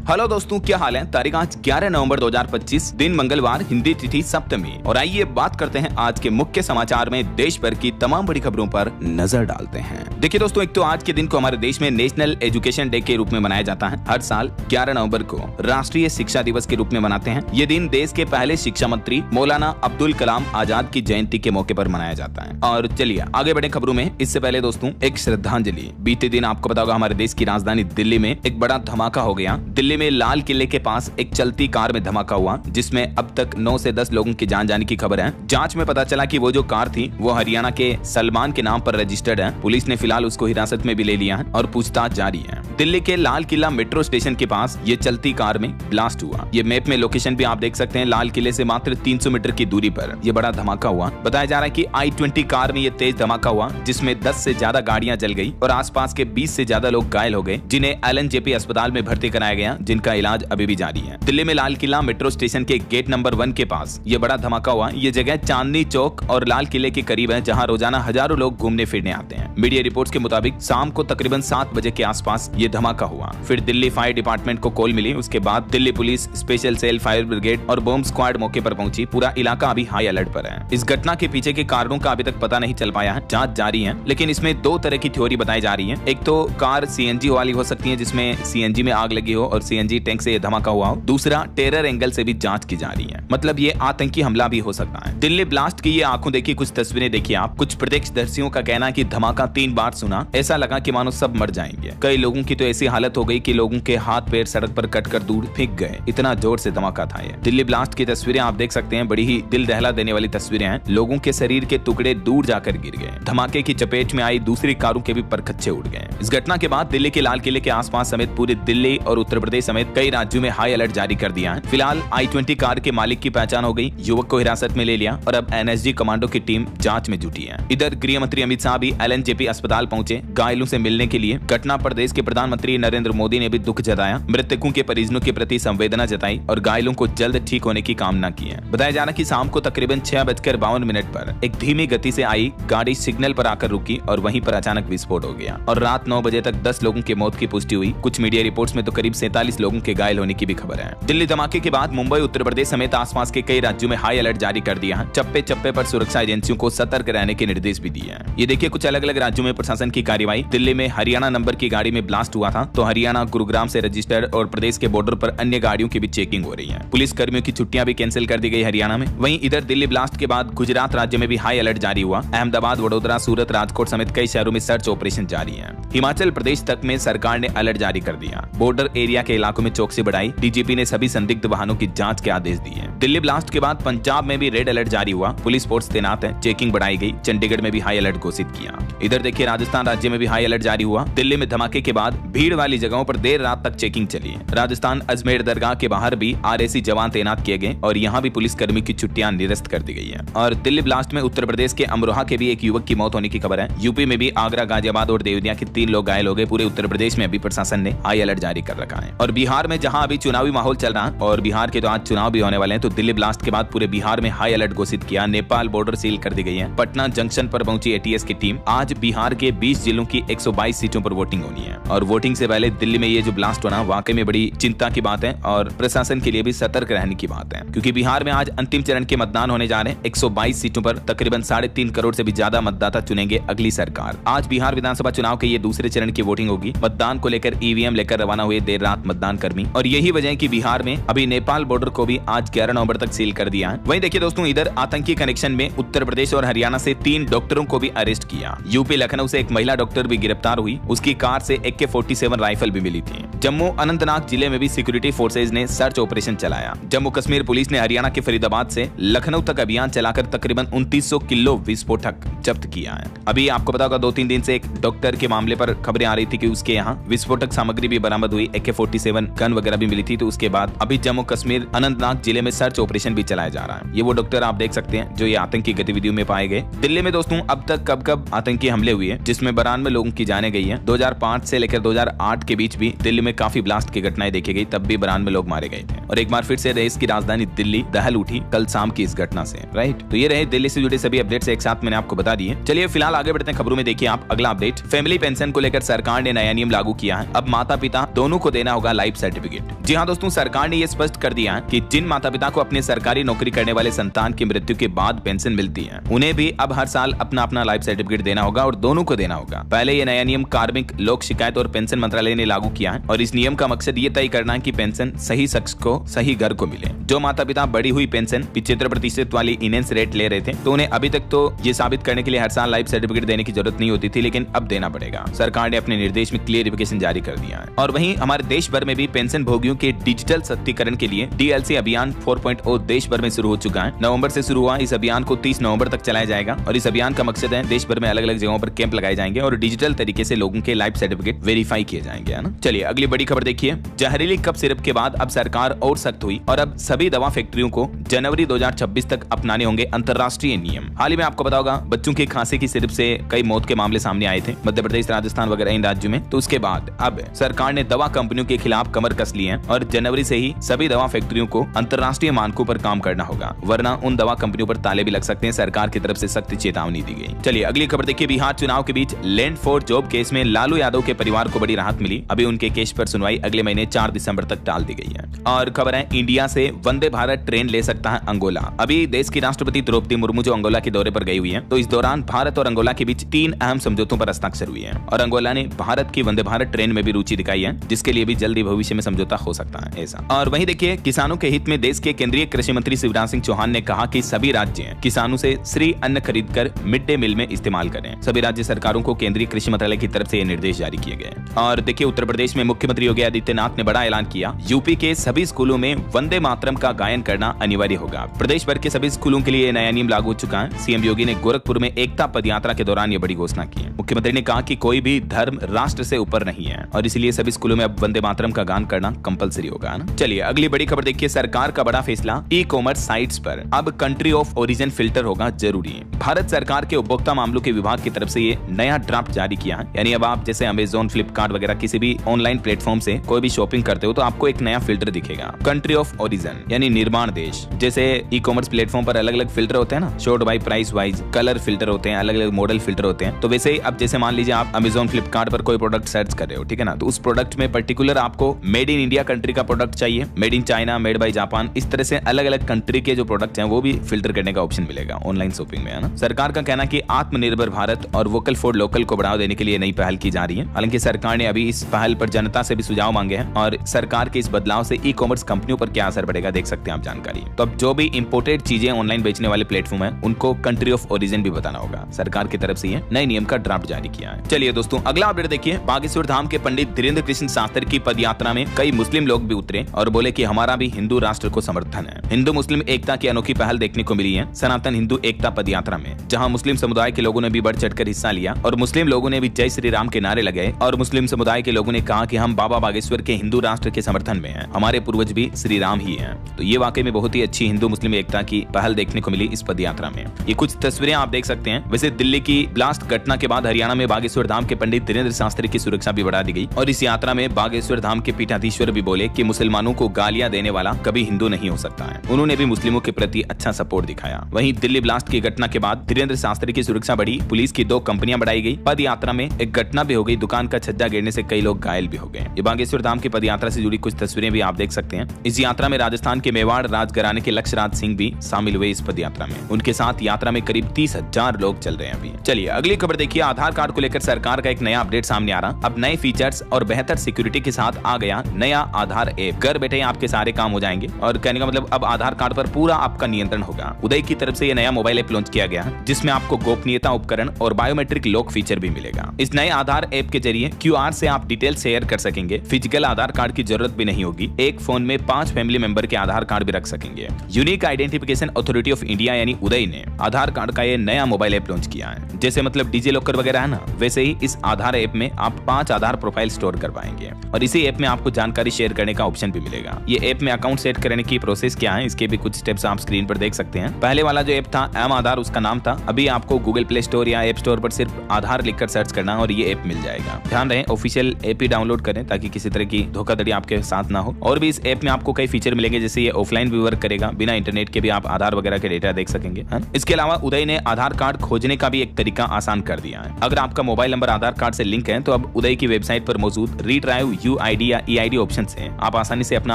Hello दोस्तों, क्या हाल है। तारीख आज 11 नवंबर 2025, दिन मंगलवार, हिंदी तिथि सप्तमी। और आइए बात करते हैं आज के मुख्य समाचार में देश भर की तमाम बड़ी खबरों पर नजर डालते हैं। देखिए दोस्तों, एक तो आज के दिन को हमारे देश में नेशनल एजुकेशन डे के रूप में मनाया जाता है। हर साल 11 नवंबर को राष्ट्रीय शिक्षा दिवस के रूप में मनाते हैं। ये दिन देश के पहले शिक्षा मंत्री मौलाना अब्दुल कलाम आजाद की जयंती के मौके पर मनाया जाता है। और चलिए आगे बढ़े खबरों में। इससे पहले दोस्तों एक श्रद्धांजलि। बीते दिन आपको पता होगा हमारे देश की राजधानी दिल्ली में एक बड़ा धमाका हो गया। दिल्ली में लाल किले के पास एक चलती कार में धमाका हुआ, जिसमें अब तक 9 से 10 लोगों की जान जाने की खबर है। जांच में पता चला कि वो जो कार थी वो हरियाणा के सलमान के नाम पर रजिस्टर्ड है। पुलिस ने फिलहाल उसको हिरासत में भी ले लिया है और पूछताछ जारी है। दिल्ली के लाल किला मेट्रो स्टेशन के पास ये चलती कार में ब्लास्ट हुआ। ये मैप में लोकेशन भी आप देख सकते हैं। लाल किले से मात्र 300 मीटर की दूरी पर ये बड़ा धमाका हुआ। बताया जा रहा है कि i20 कार में ये तेज धमाका हुआ, जिसमें 10 से ज्यादा गाड़ियां जल गई और आसपास के 20 से ज्यादा लोग घायल हो गए, जिन्हें LNJP अस्पताल में भर्ती कराया गया, जिनका इलाज अभी भी जारी है। दिल्ली में लाल किला मेट्रो स्टेशन के गेट नंबर 1 के पास ये बड़ा धमाका हुआ। ये जगह चांदनी चौक और लाल किले के करीब है, जहां रोजाना हजारों लोग घूमने फिरने आते हैं। मीडिया रिपोर्ट्स के मुताबिक शाम को तकरीबन 7 बजे के आसपास ये धमाका हुआ। फिर दिल्ली फायर डिपार्टमेंट को कॉल मिली। उसके बाद Delhi police, special cell, fire brigade और बॉम्ब स्क्वाड मौके पर पहुंची। पूरा इलाका अभी हाई अलर्ट पर है। इस घटना के पीछे के कारणों का अभी तक पता नहीं चल पाया है। जांच जारी है, लेकिन इसमें 2 तरह की थ्योरी बताई जा रही है। एक तो कार CNG वाली हो सकती है, जिसमें CNG में आग लगी हो और CNG टैंक से ये धमाका हुआ हो। दूसरा, टेरर एंगल से भी जांच की जा रही है, मतलब ये आतंकी हमला भी हो सकता है। दिल्ली ब्लास्ट की ये आंखों देखी कुछ तस्वीरें देखिए आप। कुछ प्रत्यक्षदर्शियों का कहना है कि धमाका 3 बार सुना, ऐसा लगा कि मानो सब मर जाएंगे। कई लोगों की तो ऐसी हालत हो गई कि लोगों के हाथ पैर सड़क पर कटकर दूर फेंक गए। इतना जोर से धमाका था ये। दिल्ली ब्लास्ट की तस्वीरें आप देख सकते हैं। बड़ी ही दिल दहला देने वाली तस्वीरें हैं। लोगों के शरीर के टुकड़े दूर जाकर गिर गए। धमाके की चपेट में आई दूसरी कारों के भी परखच्चे उड़ गए। इस घटना के बाद दिल्ली के लाल किले के आसपास समेत पूरे दिल्ली और उत्तर प्रदेश समेत कई राज्यों में हाई अलर्ट जारी कर दिया है। फिलहाल i20 कार के मालिक की पहचान हो गई। युवक को हिरासत में ले लिया और अब NSG कमांडो की टीम जांच में जुटी है। इधर गृह मंत्री अमित शाह भी LNJP अस्पताल पहुंचे घायलों से मिलने के लिए। घटना पर देश के प्रधानमंत्री नरेंद्र मोदी ने भी दुख जताया, मृतकों के परिजनों के प्रति संवेदना जताई और घायलों को जल्द ठीक होने की कामना की है। बताया जा रहा है कि शाम को तकरीबन 6:52 पर एक धीमी गति से आई गाड़ी सिग्नल पर आकर रुकी और वहीं पर अचानक विस्फोट हो गया और रात 9 बजे तक 10 लोगों की मौत की पुष्टि हुई। कुछ मीडिया रिपोर्ट्स में तो करीब 47 लोगों के घायल होने की भी खबर है। दिल्ली धमाके के बाद मुंबई, उत्तर प्रदेश समेत आसपास के कई राज्यों में हाई अलर्ट जारी कर दिया है। चप्पे चप्पे पर सुरक्षा एजेंसियों को सतर्क रहने के निर्देश भी दिए हैं। ये देखिए कुछ अलग अलग राज्यों में प्रशासन की कार्रवाई। दिल्ली में हरियाणा नंबर की गाड़ी में ब्लास्ट हुआ था, तो हरियाणा गुरुग्राम से रजिस्टर्ड और प्रदेश के बॉर्डर पर अन्य गाड़ियों की भी चेकिंग हो रही है। पुलिस कर्मियों की छुट्टियां भी कैंसिल कर दी गई हरियाणा में। वहीं इधर दिल्ली ब्लास्ट के बाद गुजरात राज्य में भी हाई अलर्ट जारी हुआ। अहमदाबाद, वडोदरा, सूरत, राजकोट समेत कई शहरों में सर्च ऑपरेशन जारी है। हिमाचल प्रदेश तक में सरकार ने अलर्ट जारी कर दिया। बॉर्डर एरिया के इलाकों में चौकसी बढ़ाई। DGP ने सभी संदिग्ध वाहनों की जांच के आदेश दिए। दिल्ली ब्लास्ट के बाद पंजाब में भी रेड अलर्ट जारी हुआ। पुलिस फोर्स तैनात है, चेकिंग बढ़ाई गई। चंडीगढ़ में भी हाई अलर्ट घोषित किया। इधर देखिए राजस्थान राज्य में भी हाई अलर्ट जारी हुआ। दिल्ली में धमाके के बाद भीड़ वाली जगहों पर देर रात तक चेकिंग चली। राजस्थान अजमेर दरगाह के बाहर भी RAC जवान तैनात किए गए और यहाँ भी पुलिस कर्मी की छुट्टियां निरस्त कर दी गई है। और दिल्ली ब्लास्ट में उत्तर प्रदेश के अमरोहा के भी एक युवक की मौत होने की खबर है। यूपी में भी आगरा, गाजियाबाद और देवरिया के 3 लोग घायल हो गए। पूरे उत्तर प्रदेश में अभी प्रशासन ने हाई अलर्ट जारी कर रखा है। और बिहार में जहां अभी चुनावी माहौल चल रहा है और बिहार के तो आज चुनाव भी होने वाले हैं, तो दिल्ली ब्लास्ट के बाद पूरे बिहार में हाई अलर्ट घोषित किया। नेपाल बॉर्डर सील कर दी गई है। पटना जंक्शन पर पहुंची ATS की टीम। आज बिहार के 20 जिलों की 122 सीटों पर वोटिंग होनी है। और वोटिंग से पहले दिल्ली में ये जो ब्लास्ट होना वाकई में बड़ी चिंता की बात है और प्रशासन के लिए भी सतर्क रहने की बात है, क्योंकि बिहार में आज अंतिम चरण के मतदान होने जा रहे हैं। 122 सीटों पर तकरीबन 3.5 करोड़ से भी ज्यादा मतदाता चुनेंगे अगली सरकार। आज बिहार विधानसभा चुनाव के ये दूसरे चरण की वोटिंग होगी। मतदान को लेकर EVM लेकर रवाना हुए देर रात मतदान कर्मी, और यही वजह है कि बिहार में अभी नेपाल बॉर्डर को भी आज 11 नवंबर तक सील कर दिया है। वहीं देखिए दोस्तों, इधर आतंकी कनेक्शन में उत्तर प्रदेश और हरियाणा से 3 डॉक्टरों को भी अरेस्ट किया। यूपी लखनऊ से एक महिला डॉक्टर भी गिरफ्तार हुई। उसकी कार से AK-47 राइफल भी मिली थी। जम्मू अनंतनाग जिले में भी सिक्योरिटी फोर्सेज ने सर्च ऑपरेशन चलाया। जम्मू कश्मीर पुलिस ने हरियाणा के फरीदाबाद से लखनऊ तक अभियान चलाकर तकरीबन 2900 किलो विस्फोटक जब्त किया है। अभी आपको पता होगा 2-3 दिन से एक डॉक्टर के मामले पर खबरें आ रही थी कि उसके यहाँ विस्फोटक सामग्री भी बरामद हुई, AK-47 गन वगैरह भी मिली थी। तो उसके बाद अभी जम्मू कश्मीर अनंतनाग जिले में सर्च ऑपरेशन भी चलाया जा रहा है। ये वो डॉक्टर आप देख सकते हैं जो ये आतंकी गतिविधियों में पाए गए। दिल्ली में दोस्तों अब तक कब आतंकी हमले हुए, जिसमें 92 लोगों की जाने गई है। 2005 से लेकर 2008 के बीच भी दिल्ली में काफी ब्लास्ट की घटनाएं देखी गई, तब भी 92 लोग मारे गए थे। और एक बार फिर से देश की राजधानी दिल्ली दहल उठी कल शाम की इस घटना से। राइट, तो ये रहे दिल्ली से जुड़े सभी अपडेट्स एक साथ मैंने आपको बता दिए। चलिए फिलहाल आगे बढ़ते हैं खबरों में। देखिए आप अगला अपडेट, फैमिली पेंशन को लेकर सरकार ने नया नियम लागू किया है। अब माता पिता दोनों को देना होगा लाइफ सर्टिफिकेट। जी हाँ दोस्तों, सरकार ने यह स्पष्ट कर दिया कि जिन माता पिता को अपने सरकारी नौकरी करने वाले संतान की मृत्यु के बाद पेंशन मिलती है, उन्हें भी अब हर साल अपना अपना लाइफ सर्टिफिकेट देना होगा और दोनों को देना होगा। पहले ये नया नियम कार्मिक लोक शिकायत और पेंशन मंत्रालय ने लागू किया है और इस नियम का मकसद ये तय करना है कि पेंशन सही शख्स को सही घर को मिले। जो माता पिता बढ़ी हुई पेंशन 75% वाली इनेंस रेट ले रहे थे, तो उन्हें अभी तक तो ये साबित करने के लिए हर साल लाइफ सर्टिफिकेट देने की जरूरत नहीं होती थी, लेकिन अब देना पड़ेगा। सरकार ने अपने निर्देश में क्लियरिफिकेशन जारी कर दिया है। और वहीं हमारे देश भर में भी पेंशन भोगियों के डिजिटल सशक्तिकरण के लिए डीएलसी अभियान 4.0 देश भर में शुरू हो चुका है। नवंबर से शुरू हुआ इस अभियान को 30 नवंबर तक चलाया जाएगा और इस अभियान का मकसद है देश भर में अलग अलग जगहों पर कैंप लगाए जाएंगे और डिजिटल तरीके से लोगों के लाइफ सर्टिफिकेट वेरीफाई किए जाएंगे, है ना। चलिए अगली बड़ी खबर देखिए। जहरीली कफ सिरप के बाद अब सरकार और सख्त हुई और अब सभी दवा फैक्ट्रियों को जनवरी 2026 तक अपनाने होंगे अंतर्राष्ट्रीय नियम। हाल ही में आपको पता होगा बच्चों के खांसी की सिरप से कई मौत के मामले सामने आए थे मध्य प्रदेश, राजस्थान वगैरह इन राज्यों में। तो उसके बाद अब सरकार ने दवा कंपनियों के खिलाफ कमर कस ली है और जनवरी से ही सभी दवा फैक्ट्रियों को अंतर्राष्ट्रीय मानकों पर काम करना होगा, वरना उन दवा कंपनियों पर ताले भी लग सकते हैं। सरकार की तरफ से सख्त चेतावनी दी गई। चलिए अगली खबर देखिए। बिहार चुनाव के बीच लैंड फॉर जॉब केस में लालू यादव के परिवार को बड़ी राहत मिली। अभी उनके केस पर सुनवाई अगले महीने 4 दिसंबर तक टाल दी गई है। और खबर है इंडिया से वंदे भारत ट्रेन ले सकता है अंगोला। अभी देश की राष्ट्रपति द्रौपदी मुर्मू जो अंगोला के दौरे पर गई हुई है, तो इस दौरान भारत और अंगोला के बीच 3 अहम समझौतों पर हस्ताक्षर हुए हैं और अंगोला ने भारत की वंदे भारत ट्रेन में भी रुचि दिखाई है, जिसके लिए भी जल्दी भविष्य में समझौता हो सकता है ऐसा। और वहीं देखिए, किसानों के हित में देश के केंद्रीय कृषि मंत्री शिवराज सिंह चौहान ने कहा कि सभी राज्य किसानों से श्री अन्न खरीदकर मिड डे मील में इस्तेमाल करें। सभी राज्य सरकारों को केंद्रीय कृषि मंत्रालय की तरफ से ये निर्देश जारी किए गए। और देखिए, उत्तर प्रदेश में मुख्यमंत्री योगी आदित्यनाथ ने बड़ा ऐलान किया। यूपी के सभी स्कूलों में वंदे मातरम का गायन करना अनिवार्य होगा। प्रदेश भर के सभी स्कूलों के लिए नया नियम लागू हो चुका है। सीएम योगी ने गोरखपुर में एकता पदयात्रा के दौरान ये बड़ी घोषणा की। मुख्यमंत्री ने कहा कि कोई भी धर्म राष्ट्र से ऊपर नहीं है और इसलिए सभी स्कूलों में अब वंदे मातरम का गान करना कंपलसरी होगा ना। चलिए अगली बड़ी खबर देखिए। सरकार का बड़ा फैसला, ई कॉमर्स साइट्स पर अब कंट्री ऑफ ओरिजिन फिल्टर होगा जरूरी। भारत सरकार के उपभोक्ता मामलों के विभाग की तरफ से ये नया ड्राफ्ट जारी किया है। यानी अब आप जैसे अमेजोन, फ्लिपकार्ट वगैरह किसी भी ऑनलाइन प्लेटफॉर्म से कोई भी शॉपिंग करते हो तो आपको एक नया फिल्टर दिखेगा, कंट्री ऑफ ओरिजिन यानी निर्माण देश। जैसे ई कॉमर्स प्लेटफॉर्म पर अलग अलग फिल्टर होते हैं ना, sort by price wise, colour filter होते हैं, अलग अलग मॉडल फिल्टर होते हैं। तो वैसे ही अब जैसे मान लीजिए आप अमेजोन, फ्लिपकार्ट पर कोई प्रोडक्ट सर्च कर रहे हो, ठीक है ना, तो उस प्रोडक्ट में पर्टिकुलर आपको मेड इन इंडिया कंट्री का प्रोडक्ट चाहिए, made in China, made by Japan, इस तरह से अलग अलग कंट्री के जो प्रोडक्ट हैं वो भी फिल्टर करने का ऑप्शन मिलेगा ऑनलाइन शॉपिंग में, है ना। सरकार का कहना कि आत्मनिर्भर भारत और वोकल फॉर लोकल को बढ़ावा देने के लिए नई पहल की जा रही है। हालांकि सरकार ने अभी इस पहल पर जनता से भी सुझाव मांगे हैं और सरकार के इस बदलाव से ई कॉमर्स कंपनियों पर क्या असर पड़ेगा देख सकते हैं आप जानकारी। तो अब जो भी इंपोर्टेड चीजें ऑनलाइन बेचने वाले प्लेटफॉर्म है उनको कंट्री ऑफ ओरिजिन भी बताना होगा। सरकार की तरफ से ये नए नियम का ड्राफ्ट जारी किया है। चलिए दोस्तों अगला अपडेट देखिए। बागेश्वर धाम के पंडित धीरेन्द्र कृष्ण शास्त्री की पदयात्रा में कई मुस्लिम लोग भी उतरे और बोले कि हमारा भी हिंदू राष्ट्र को समर्थन है। हिंदू मुस्लिम एकता की अनोखी पहल देखने को मिली है सनातन हिंदू एकता पदयात्रा में, जहां मुस्लिम समुदाय के लोगों ने भी बढ़ चढ़कर हिस्सा लिया और मुस्लिम लोगों ने भी जय श्री राम के नारे लगाए और मुस्लिम समुदाय के लोगों ने कहा कि हम बाबा बागेश्वर के हिंदू राष्ट्र के समर्थन में हैं, हमारे पूर्वज भी श्री राम ही हैं। तो ये वाकई में बहुत ही अच्छी हिंदू मुस्लिम एकता की पहल देखने को मिली इस पदयात्रा में। ये कुछ तस्वीरें आप देख सकते हैं। वैसे दिल्ली की ब्लास्ट घटना के बाद हरियाणा में बागेश्वर धाम के पंडित धीरेन्द्र शास्त्री की सुरक्षा भी बढ़ा दी गई और इस यात्रा में बागेश्वर धाम के पीठाधीश्वर भी बोले कि मुसलमानों को गालियां देने वाला कभी हिंदू नहीं हो सकता है। उन्होंने भी मुस्लिमों के प्रति अच्छा सपोर्ट दिखाया। वहीं दिल्ली ब्लास्ट की घटना के बाद धीरेन्द्र शास्त्री की सुरक्षा बढ़ी, पुलिस की 2 कंपनियां बढ़ाई गई। पद यात्रा में एक घटना भी हो गई, दुकान का छज्जा गिरने से कई लोग घायल भी हो गए। ये बागेश्वर धाम की पदयात्रा से जुड़ी कुछ तस्वीरें भी आप देख सकते हैं। इस यात्रा में राजस्थान के मेवाड़ राजघराने के लक्ष्यराज सिंह भी शामिल हुए इस पदयात्रा में। उनके साथ यात्रा में करीब 30,000 लोग चल रहे हैं अभी। चलिए अगली खबर देखिए। आधार कार्ड को लेकर सरकार का एक नया अपडेट सामने आ रहा। अब नए फीचर्स और बेहतर सिक्योरिटी के साथ आ गया नया आधार ऐप। घर बैठे आपके सारे काम हो जाएंगे और कहने का मतलब अब आधार कार्ड पर पूरा आपका नियंत्रण होगा। उदय की तरफ से यह नया मोबाइल ऐप लॉन्च किया गया है जिसमें आपको गोपनीयता उपकरण और बायोमेट्रिक लॉक फीचर भी मिलेगा। इस नए आधार ऐप के जरिए QR से आप डिटेल शेयर कर सकेंगे। फिजिकल आधार कार्ड की जरूरत भी नहीं होगी। एक फोन में 5 फैमिली मेंबर के आधार कार्ड भी रख सकेंगे। Unique identification authority of India यानी उदय ने आधार कार्ड का ये नया मोबाइल ऐप लॉन्च किया है। जैसे मतलब डीजी लॉकर वगैरह है ना, वैसे ही इस आधार ऐप में आप 5 आधार प्रोफाइल स्टोर कर पाएंगे और इसी ऐप में आपको जानकारी शेयर करने का ऑप्शन भी मिलेगा। ये ऐप में अकाउंट सेट करने की प्रोसेस क्या है, इसके भी कुछ स्टेप्स आप स्क्रीन पर देख सकते हैं। पहले वाला जो ऐप था एम आधार, उसका नाम था। अभी आपको गूगल प्ले स्टोर या ऐप स्टोर पर सिर्फ आधार लिखकर सर्च करना और ये ऐप मिल जाएगा। ध्यान रहे ऑफिशियल ऐप ही डाउनलोड करें ताकि किसी तरह की धोखाधड़ी आपके साथ ना हो। और भी इस ऐप में आपको कई फीचर मिलेंगे, जैसे ये ऑफलाइन भी वर्क करेगा, बिना इंटरनेट के भी आप आधार वगैरह के डेटा देख सकेंगे। इसके अलावा उदय ने आधार कार्ड खोजने का भी एक तरीका आसान कर दिया है। अगर आपका मोबाइल नंबर आधार कार्ड से लिंक है तो अब उदय की वेबसाइट पर मौजूद रीड्राइव UID ID या EID ऑप्शन से आप आसानी से अपना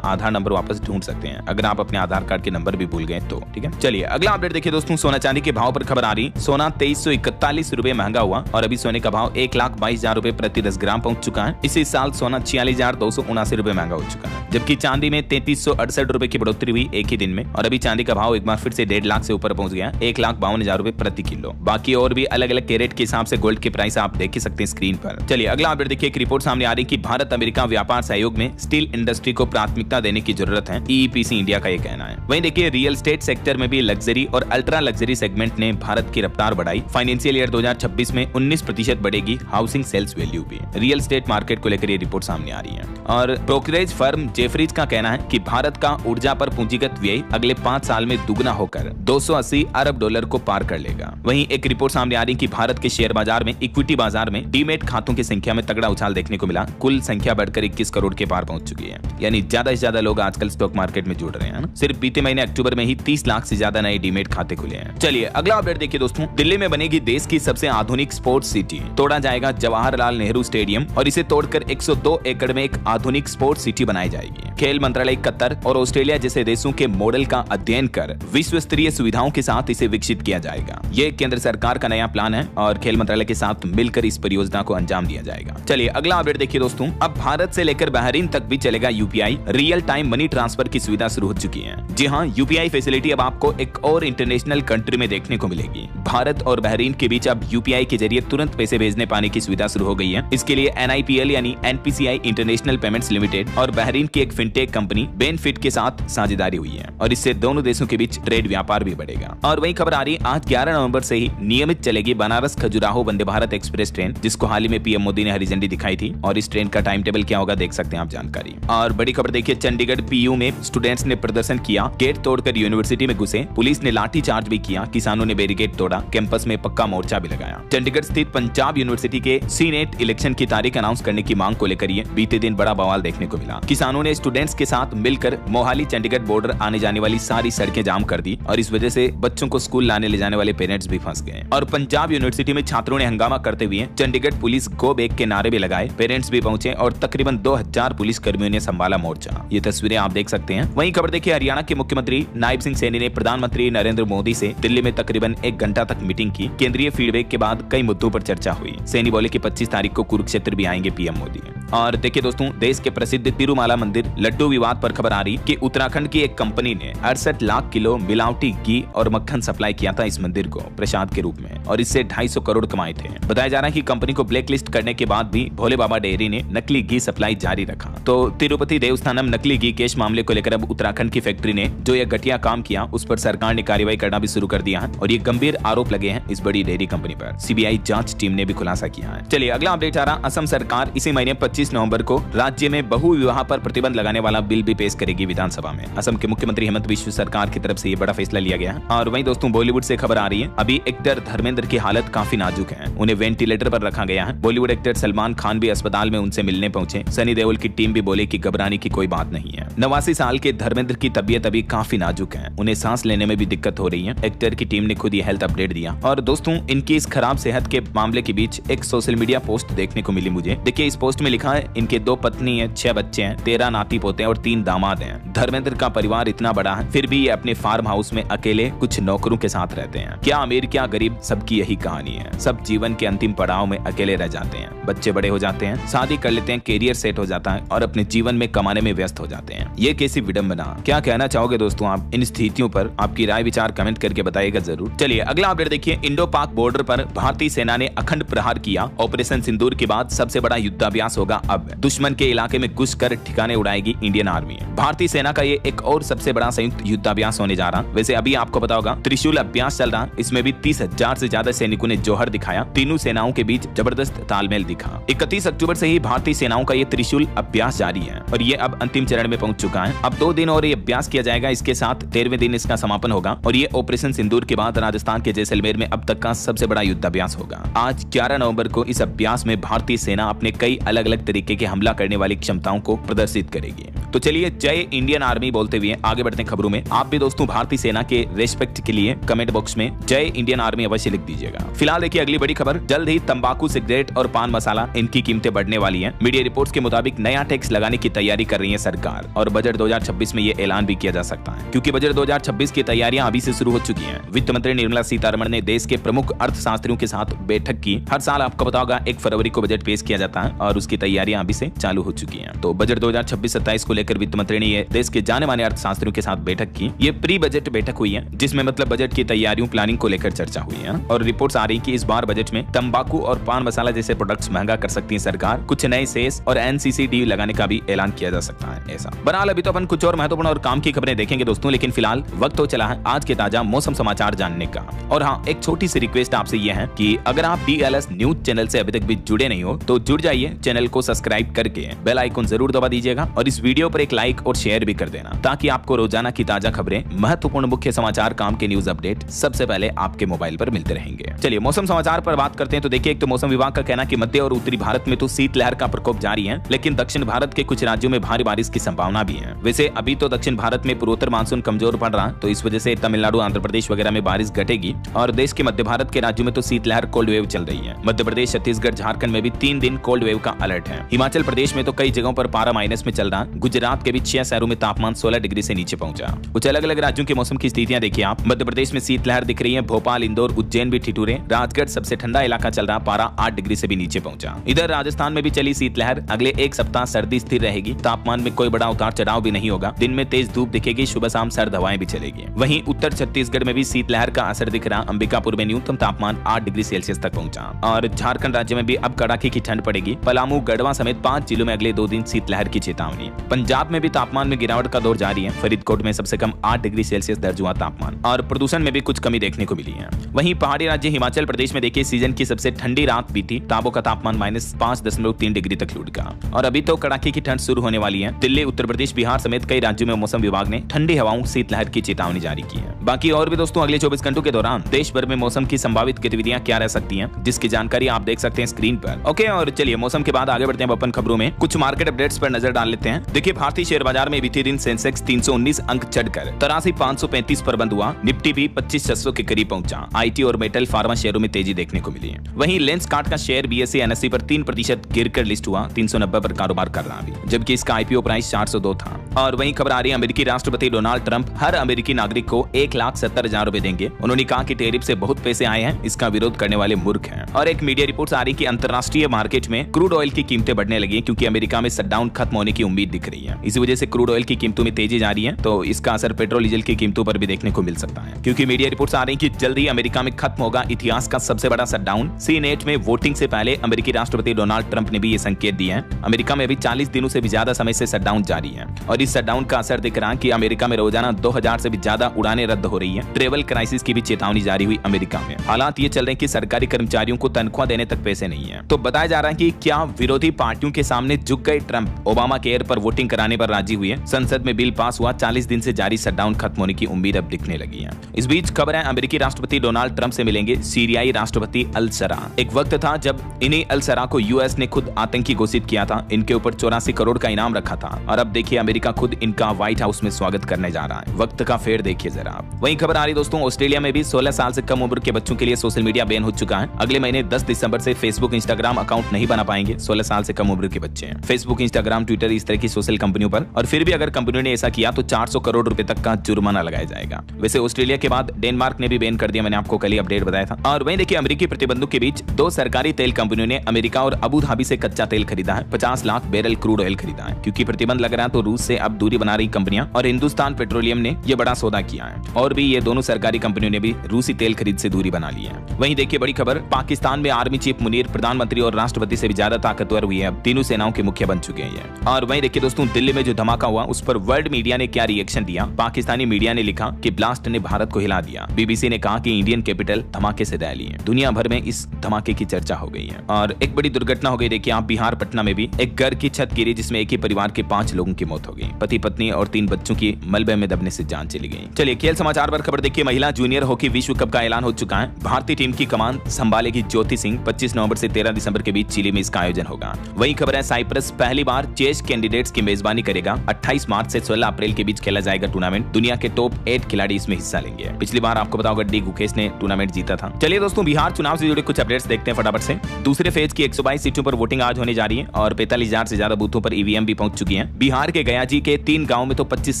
आधार नंबर वापस ढूंढ सकते हैं अगर आप अपने आधार कार्ड के नंबर भी भूल गए तो। ठीक है, चलिए अगला अपडेट देखिए दोस्तों, सोना चांदी के भाव पर खबर आ रही। सोना 2341 रुपए महंगा हुआ और अभी सोने का भाव 1,22,000 रुपए प्रति 10 ग्राम पहुंच चुका है। इसी साल सोना 46,279 रुपए महंगा हो चुका है, जबकि चांदी में 3368 रुपए की बढ़ोतरी हुई एक ही दिन में और अभी चांदी का भाव एक बार फिर से 1.5 लाख से ऊपर पहुंच गया, 1,52,000 रुपए प्रति किलो। बाकी और भी अलग अलग कैरेट के हिसाब से गोल्ड की प्राइस आप देख ही सकते हैं स्क्रीन पर। चलिए अगला अपडेट देखिए, एक रिपोर्ट सामने आ रही कि भारत अमेरिका व्यापार सहयोग में स्टील इंडस्ट्री को प्राथमिकता देने की जरूरत है, EEPC इंडिया का ये कहना है। वहीं देखिए रियल एस्टेट सेक्टर में भी लग्जरी और अल्ट्रा लग्जरी सेगमेंट ने भारत की रफ्तार बढ़ाई। फाइनेंशियल ईयर 2026 में 19% बढ़ेगी हाउसिंग सेल्स वैल्यू भी। रियल एस्टेट मार्केट को लेकर ये रिपोर्ट सामने आ रही है। और ब्रोकरेज फर्म जेफरीज का कहना है कि भारत का ऊर्जा पर पूंजीगत व्यय अगले 5 साल में दुगना होकर 280 अरब डॉलर को पार कर लेगा। वहीं एक रिपोर्ट सामने आ रही कि भारत के शेयर बाजार में इक्विटी बाजार में डीमेट खातों की संख्या में तगड़ा उछाल देखने को मिला। कुल संख्या बढ़कर 21 करोड़ के पार पहुंच चुकी है, यानी ज्यादा से ज्यादा लोग आजकल स्टॉक मार्केट में जुड़ रहे हैं ना। सिर्फ बीते महीने अक्टूबर में ही 30 लाख से ज्यादा नए डीमेट खाते खुले हैं। चलिए अगला अपडेट देखिए दोस्तों, दिल्ली में बनेगी देश की सबसे आधुनिक स्पोर्ट्स सिटी। तोड़ा जाएगा जवाहरलाल नेहरू स्टेडियम और इसे तोड़कर 102 एकड़ में एक आधुनिक स्पोर्ट्स सिटी बनाई जाएगी। खेल मंत्रालय कतर और ऑस्ट्रेलिया जैसे देशों के मॉडल का अध्ययन कर विश्व स्तरीय सुविधाओं के साथ इसे विकसित किया जाएगा। ये केंद्र सरकार का नया प्लान है और खेल मंत्रालय के साथ मिलकर इस परियोजना को अंजाम दिया जाएगा। चलिए अगला अपडेट देखिए दोस्तों, अब भारत से लेकर बहरीन तक भी चलेगा UPI। Real time money transfer की सुविधा शुरू हो चुकी है। जी हाँ, UPI फैसिलिटी अब आपको एक और इंटरनेशनल कंट्री में देखने को मिलेगी। भारत और बहरीन के बीच अब UPI के जरिए तुरंत पैसे भेजने पाने की सुविधा शुरू हो गई है। इसके लिए NIPL यानी NPCI इंटरनेशनल पेमेंट्स लिमिटेड और बहरीन की एक फिनटेक कंपनी बेनफिट के साथ साझेदारी हुई है और इससे दोनों देशों के बीच ट्रेड व्यापार भी बढ़ेगा। और वही खबर आ रही है, आज 11 नवंबर से ही नियमित चलेगी बनारस खजुराहो वंदे भारत एक्सप्रेस ट्रेन, जिसको हाल ही में PM मोदी ने हरी झंडी दिखाई थी। और इस ट्रेन का टाइम टेबल क्या होगा देख सकते हैं आप जानकारी। और बड़ी खबर देखिए, चंडीगढ़ PU में स्टूडेंट्स ने प्रदर्शन किया, गेट तोड़कर यूनिवर्सिटी में घुसे, पुलिस ने लाठी चार्ज भी किया, किसानों ने बैरिकेड तोड़ा, कैंपस में पक्का मोर्चा भी लगाया। चंडीगढ़ स्थित पंजाब यूनिवर्सिटी के सीनेट इलेक्शन की तारीख अनाउंस करने की मांग को लेकर ये बीते दिन बड़ा बवाल देखने को मिला। किसानों ने स्टूडेंट्स के साथ मिलकर मोहाली चंडीगढ़ बॉर्डर आने जाने वाली सारी सड़कें जाम कर दी और इस वजह से बच्चों को स्कूल लाने ले जाने वाले पेरेंट्स भी फंस गए। और पंजाब यूनिवर्सिटी में छात्रों ने हंगामा करते हुए चंडीगढ़ पुलिस गो बैक के नारे भी लगाए, पेरेंट्स भी पहुंचे और तकरीबन 2000 पुलिस कर्मियों ने संभाला मोर्चा। ये तस्वीरें आप देख सकते हैं। वहीं खबर देखिए, हरियाणा के मुख्यमंत्री नायब सिंह सैनी ने प्रधानमंत्री नरेंद्र मोदी से दिल्ली में तकरीबन 1 घंटा तक मीटिंग की। केंद्रीय फीडबैक के बाद कई मुद्दों पर चर्चा हुई। सैनी बोले कि 25 तारीख को कुरुक्षेत्र भी आएंगे PM मोदी। और देखिए दोस्तों, देश के प्रसिद्ध तिरुमाला मंदिर लड्डू विवाद पर खबर आ रही कि उत्तराखंड की एक कंपनी ने 68 लाख किलो मिलावटी घी और मक्खन सप्लाई किया था इस मंदिर को प्रसाद के रूप में और इससे 250 करोड़ कमाए थे। बताया जा रहा है कि कंपनी को ब्लैकलिस्ट करने के बाद भी भोले बाबा डेयरी ने नकली घी सप्लाई जारी रखा। तो तिरुपति देवस्थानम नकली घी केस मामले को लेकर अब उत्तराखंड की फैक्ट्री ने जो यह घटिया काम किया उस पर सरकार ने कार्रवाई करना भी शुरू कर दिया है और ये गंभीर आरोप लगे हैं इस बड़ी डेयरी कंपनी पर। CBI जांच टीम ने भी खुलासा किया है। चलिए अगला अपडेट आ रहा, असम सरकार इसी महीने 25 नवंबर को राज्य में बहु विवाह पर प्रतिबंध लगाने वाला बिल भी पेश करेगी विधानसभा में। असम के मुख्यमंत्री हेमंत बिश्व सरकार की तरफ से ये बड़ा फैसला लिया गया है। और वहीं दोस्तों बॉलीवुड से खबर आ रही है, अभी एक्टर धर्मेंद्र की हालत काफी नाजुक है, उन्हें वेंटिलेटर पर रखा गया है। बॉलीवुड एक्टर सलमान खान भी अस्पताल में उनसे मिलने पहुंचे। सनी देओल की टीम भी बोले कि घबराने की कोई बात नहीं है। 89 साल के धर्मेंद्र की तबीयत अभी काफी नाजुक है, उन्हें सांस लेने में भी दिक्कत हो रही है। एक्टर की टीम ने खुद ये हेल्थ अपडेट दिया। और दोस्तों इनकी इस खराब सेहत के मामले के बीच एक सोशल मीडिया पोस्ट देखने को मिली मुझे। देखिए इस पोस्ट में लिखा है, इनके 2 पत्नी है, 6 बच्चे हैं, 13 नाती पोते और 3 दामाद हैं। धर्मेंद्र का परिवार इतना बड़ा है फिर भी ये अपने फार्म हाउस में अकेले कुछ नौकरों के साथ रहते हैं। क्या अमीर क्या गरीब, सबकी यही कहानी है। सब जीवन के अंतिम पड़ाव में अकेले रह जाते हैं, बच्चे बड़े हो जाते हैं, शादी कर लेते हैं, कैरियर सेट हो जाता है और अपने जीवन में कमाने में व्यस्त हो जाते हैं। ये कैसी विडंबना। क्या कहना चाहोगे दोस्तों आप इन स्थितियों पर? आपकी राय विचार कमेंट करके बताइएगा जरूर। चलिए अगला अपडेट देखिए, इंडो पाक बॉर्डर पर भारतीय सेना ने अखंड प्रहार किया। ऑपरेशन सिंदूर के बाद सबसे बड़ा युद्धाभ्यास होगा। अब दुश्मन के इलाके में घुसकर ठिकाने उड़ाएगी इंडियन आर्मी। भारतीय सेना का ये एक और सबसे बड़ा संयुक्त युद्धाभ्यास होने जा रहा। वैसे अभी आपको पता होगा त्रिशूल अभ्यास चल रहा, इसमें भी 30,000 से ज्यादा सैनिकों ने जौहर दिखाया। तीनों सेनाओं के बीच जबरदस्त तालमेल दिखा। 31 अक्टूबर से ही भारतीय सेनाओं का ये त्रिशूल अभ्यास जारी है और ये अब अंतिम चरण में पहुंच चुका है। अब 2 दिन और ये अभ्यास किया जाएगा, इसके साथ 13वें दिन इसका समापन होगा और ये ऑपरेशन सिंदूर के बाद राजस्थान के जैसलमेर में अब तक का सबसे बड़ा युद्धाभ्यास होगा। आज 11 नवंबर को इस अभ्यास में भारतीय सेना अपने कई अलग अलग तरीके के हमला करने वाली क्षमताओं को प्रदर्शित करेगी। तो चलिए जय इंडियन आर्मी बोलते हुए आगे बढ़ते हैं खबरों में। आप भी दोस्तों भारतीय सेना के रेस्पेक्ट के लिए कमेंट बॉक्स में जय इंडियन आर्मी अवश्य लिख दीजिएगा। फिलहाल देखिए अगली बड़ी खबर, जल्द ही तंबाकू, सिगरेट और पान मसाला इनकी कीमतें बढ़ने वाली हैं। मीडिया रिपोर्ट्स के मुताबिक नया टैक्स लगाने की तैयारी कर रही है सरकार और बजट 2026 में ये ऐलान भी किया जा सकता है, क्योंकि बजट 2026 की तैयारियां अभी से शुरू हो चुकी हैं। वित्त मंत्री निर्मला सीतारमण ने देश के प्रमुख अर्थशास्त्रियों के साथ बैठक की। हर साल आपको पता होगा 1 फरवरी को बजट पेश किया जाता है और उसकी तैयारियां अभी से चालू हो चुकी हैं। तो बजट 2026-27 को लेकर वित्त मंत्री ने देश के जाने माने अर्थशास्त्रियों के साथ बैठक की। ये प्री बजट बैठक हुई है, जिसमें मतलब बजट की तैयारियों प्लानिंग को लेकर चर्चा हुई है और रिपोर्ट्स आ रही कि इस बार बजट में तंबाकू और पान मसाला जैसे प्रोडक्ट्स महंगा कर सकती है सरकार। कुछ नए सेस और NCC लगाने का भी ऐलान किया जा सकता है। ऐसा बहरहाल अभी तो अपन कुछ और महत्वपूर्ण और काम की खबरें देखेंगे दोस्तों, लेकिन फिलहाल वक्त हो चला है आज के ताजा मौसम समाचार जानने का। और हाँ, एक छोटी सी रिक्वेस्ट आपसे यह है कि अगर आप DLS न्यूज चैनल से अभी तक भी जुड़े नहीं हो तो जुड़ जाइए, चैनल को सब्सक्राइब करके बेल आइकन जरूर दबा दीजिएगा और इस वीडियो पर एक लाइक और शेयर भी कर देना, ताकि आपको रोजाना की ताजा खबरें, महत्वपूर्ण मुख्य समाचार, काम के न्यूज अपडेट सबसे पहले आपके मोबाइल पर मिलते रहेंगे। चलिए मौसम समाचार पर बात करते हैं। तो देखिए, एक तो मौसम विभाग का कहना है कि मध्य और उत्तरी भारत में तो शीतलहर का प्रकोप जारी है, लेकिन दक्षिण भारत के कुछ राज्यों में भारी बारिश की संभावना भी है। वैसे अभी तो दक्षिण भारत में पूर्वोत्तर मानसून कमजोर पड़ रहा है, तो इस वजह से तमिलनाडु, आंध्र प्रदेश वगैरह में बारिश घटेगी और देश के मध्य भारत के राज्यों में तो शीतलहर कोल्ड वेव चल रही है। मध्य प्रदेश, छत्तीसगढ़, झारखंड में भी 3 दिन कोल्ड वेव का अलर्ट है। हिमाचल प्रदेश में तो कई जगहों पर पारा माइनस में चल रहा। गुजरात के भी 6 शहरों में तापमान 16 डिग्री से नीचे पहुंचा। कुछ अलग अलग राज्यों के मौसम की स्थितियां देखिए आप। मध्य प्रदेश में शीतलहर दिख रही है, भोपाल, इंदौर, उज्जैन भी ठिठुरे। राजगढ़ सबसे ठंडा इलाका चल रहा, पारा 8 डिग्री से भी नीचे पहुंचा। इधर राजस्थान में भी चली शीतलहर। अगले एक सप्ताह सर्दी स्थिर रहेगी, तापमान में कोई बड़ा उतार चढ़ाव भी नहीं होगा। दिन में तेज धूप दिखेगी, सुबह शाम सर्द हवाएं भी चलेगी। वहीं उत्तर छत्तीसगढ़ में भी शीतलहर का असर दिख रहा। अंबिकापुर में न्यूनतम तापमान 8 डिग्री सेल्सियस तक पहुंचा और झारखंड राज्य में भी अब कड़ाके की ठंड पड़ेगी। पलामू, गढ़वा समेत 5 जिलों में अगले 2 दिन शीतलहर की चेतावनी। पंजाब में भी तापमान में गिरावट का दौर जारी है। फरीदकोट में सबसे कम 8 डिग्री सेल्सियस दर्ज हुआ तापमान और प्रदूषण में भी कुछ कमी देखने को मिली है। वहीं पहाड़ी राज्य हिमाचल प्रदेश में देखिए सीजन की सबसे ठंडी रात बीती। ताबो का तापमान -5.3 डिग्री तक लुढ़का और अभी तो कड़ाके की ठंड शुरू होने वाली है। दिल्ली, उत्तर प्रदेश, बिहार समेत कई राज्यों में मौसम विभाग ने ठंडी हवाओं, शीतलहर की चेतावनी जारी की है। बाकी और भी दोस्तों अगले 24 घंटों के दौरान देश भर में मौसम की संभावित गतिविधियां क्या रह सकती हैं, जिसकी जानकारी आप देख सकते हैं स्क्रीन पर। ओके, और चलिए मौसम के बाद आगे बढ़ते हैं अपन खबरों में। कुछ मार्केट अपडेट्स पर नजर डाल लेते हैं। देखिए, भारतीय शेयर बाजार में बीते दिन सेंसेक्स 319 अंक चढ़कर 83,535 पर बंद हुआ। निफ्टी भी 25,600 के करीब पहुंचा। IT और मेटल, फार्मा शेयरों में तेजी देखने को मिली है। वहीं लेंसकार्ट का शेयर BSE NSE पर 3% गिरकर लिस्ट हुआ, 390 पर कारोबार कर रहा है, जबकि इसका IPO प्राइस 402 था। और वहीं खबर आ रही है, अमेरिकी राष्ट्रपति डोनाल्ड ट्रंप हर अमेरिकी नागरिक को 1,70,000 रुपए देंगे। उन्होंने कहा कि टैरिफ से बहुत पैसे आए हैं, इसका विरोध करने वाले मूर्ख हैं। और एक मीडिया रिपोर्ट आ रही कि अंतरराष्ट्रीय मार्केट में क्रूड ऑयल की कीमतें बढ़ने लगी, क्योंकि अमेरिका में शटडाउन खत्म होने की उम्मीद दिख रही है। इसी वजह से क्रूड ऑयल की कीमतों में तेजी जा रही है, तो इसका असर पेट्रोल डीजल की कीमतों पर भी देखने को मिल सकता है, क्योंकि मीडिया रिपोर्ट्स आ रही कि जल्द ही अमेरिका में खत्म होगा इतिहास का सबसे बड़ा शटडाउन। सीनेट में वोटिंग से पहले अमेरिकी राष्ट्रपति डोनाल्ड ट्रंप ने भी ये संकेत दिए हैं। अमेरिका में अभी 40 दिनों से भी ज्यादा समय से शटडाउन जारी है और इस शटडाउन का असर दिख रहा है कि अमेरिका में रोजाना 2000 से भी ज्यादा उड़ानें रद्द हो रही है। ट्रेवल क्राइसिस की भी चेतावनी जारी हुई अमेरिका में। हालात ये चल रहे हैं कि सरकारी कर्मचारियों को तनख्वाह देने तक पैसे नहीं है। तो बताया जा रहा है कि क्या विरोधी पार्टियों के सामने झुक गए ट्रंप, ओबामा केयर पर वोटिंग कराने पर राजी हुए। संसद में बिल पास हुआ, 40 दिन से जारी शटडाउन खत्म होने की उम्मीद अब दिखने लगी है। इस बीच खबर है, अमेरिकी राष्ट्रपति डोनाल्ड ट्रंप से मिलेंगे सीरियाई राष्ट्रपति अल सरा। एक वक्त था जब इन्हीं अल सरा को यूएस ने खुद आतंकी घोषित किया था। इनके ऊपर 84 करोड़ का इनाम रखा था और अब देखिए अमेरिका खुद इनका व्हाइट हाउस में स्वागत करने जा रहा है। वक्त का फेर देखिए जरा आप। वहीं खबर आ रही दोस्तों, ऑस्ट्रेलिया में भी 16 साल से कम उम्र के बच्चों के लिए सोशल मीडिया बैन हो चुका है। अगले महीने 10 दिसंबर से फेसबुक, इंस्टाग्राम अकाउंट नहीं बना पाएंगे 16 साल से कम उम्र के बच्चे हैं। फेसबुक, इंस्टाग्राम, ट्विटर, इस तरह की सोशल कंपनियों पर, और फिर भी अगर कंपनियों ने ऐसा किया तो 400 करोड़ रुपए तक का जुर्माना लगाया जाएगा। वैसे ऑस्ट्रेलिया के बाद डेनमार्क ने भी बैन कर दिया, मैंने आपको कल ही अपडेट बताया था। और वहीं देखिए, अमेरिकी प्रतिबंधों के बीच 2 सरकारी तेल कंपनियों ने अमेरिका और अबू धाबी से कच्चा तेल खरीदा है। 50 लाख बैरल क्रूड ऑयल खरीदा है। क्योंकि प्रतिबंध लग रहा है तो रूस से अब दूरी बना रही कंपनियां और हिंदुस्तान पेट्रोलियम ने यह बड़ा सौदा किया है। और भी ये दोनों सरकारी कंपनियों ने भी रूसी तेल खरीद से दूरी बना ली है। वहीं देखिए बड़ी खबर, पाकिस्तान में आर्मी चीफ मुनीर प्रधानमंत्री और राष्ट्रपति से भी ज्यादा ताकतवर हुई है। अब तीनों सेनाओं के मुखिया बन चुके हैं। और वहीं देखिए दोस्तों, दिल्ली में जो धमाका हुआ उस पर वर्ल्ड मीडिया ने क्या रिएक्शन दिया। पाकिस्तानी मीडिया ने लिखा कि ब्लास्ट ने भारत को हिला दिया। BBC ने कहा कि इंडियन कैपिटल धमाके से दहली है। दुनिया भर में इस धमाके की चर्चा हो गई है। और एक बड़ी दुर्घटना हो गई, देखिए आप, बिहार पटना में भी एक घर की छत गिरी जिसमें एक ही परिवार के 5 लोगों की मौत हो गई। पति पत्नी और 3 बच्चों की मलबे में दबने से जान चली गई। चलिए खेल समाचार पर खबर देखिए, महिला जूनियर हॉकी विश्व कप का ऐलान हो चुका है। भारतीय टीम की कमान संभालेगी ज्योति सिंह। 25 नवंबर से 13 दिसंबर के बीच चिली में इसका आयोजन होगा। होगा। वही खबर है साइप्रस पहली बार चेस कैंडिडेट्स की मेजबानी करेगा। 28 मार्च से 16 अप्रैल के बीच खेला जाएगा टूर्नामेंट। दुनिया के टॉप 8 खिलाड़ी इसमें हिस्सा लेंगे। पिछली बार आपको पता होगा डी गुकेश ने टूर्नामेंट जीता था। चलिए दोस्तों, बिहार चुनाव से जुड़े कुछ अपडेट्स देखते हैं फटाफट से। दूसरे फेज की 122 सीटों पर वोटिंग आज होने जा रही है और 45,000 से ज्यादा बूथों पर ईवीएम भी पहुंच चुकी है। बिहार के गया जी के 3 गाँव में तो 25